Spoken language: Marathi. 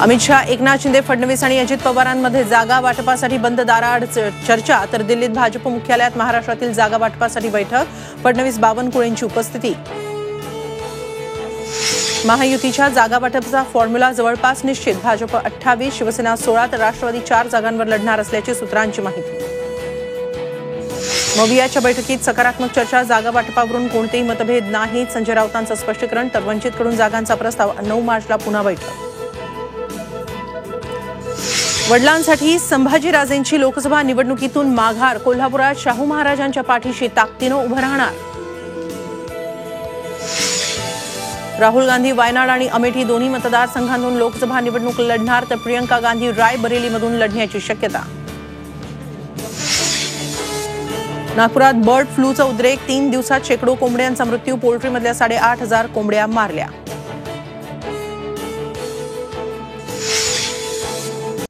अमित शहा, एकनाथ शिंदे, फडणवीस आणि अजित पवारांमध्ये जागा वाटपासाठी बंद दाराआड चर्चा, तर दिल्लीत भाजप मुख्यालयात महाराष्ट्रातील जागा वाटपासाठी बैठक. फडणवीस, बावनकुळेंची उपस्थिती. महायुतीच्या जागा वाटपाचा फॉर्म्युला जवळपास निश्चित. भाजप 28, शिवसेना 16 तर राष्ट्रवादी 4 जागांवर लढणार असल्याची सूत्रांची माहिती. मवियाच्या बैठकीत सकारात्मक चर्चा, जागा वाटपावरून कोणतेही मतभेद नाहीत. संजय राऊतांचं स्पष्टीकरण. तर वंचितकडून जागांचा प्रस्ताव. 9 मार्चला पुन्हा बैठक. वडिलांसाठी संभाजीराजेंची लोकसभा निवडणुकीतून माघार. कोल्हापुरात शाहू महाराजांच्या पाठीशी ताकदीनं उभं राहणार. राहुल गांधी वायनाड आणि अमेठी दोन्ही मतदारसंघांतून लोकसभा निवडणूक लढणार, तर प्रियंका गांधी रायबरेलीमधून लढण्याची शक्यता. नागपुरात बर्ड फ्लूचा उद्रेक. 3 दिवसात शेकडो कोंबड्यांचा मृत्यू. पोल्ट्रीमधल्या 8,500 कोंबड्या मारल्या.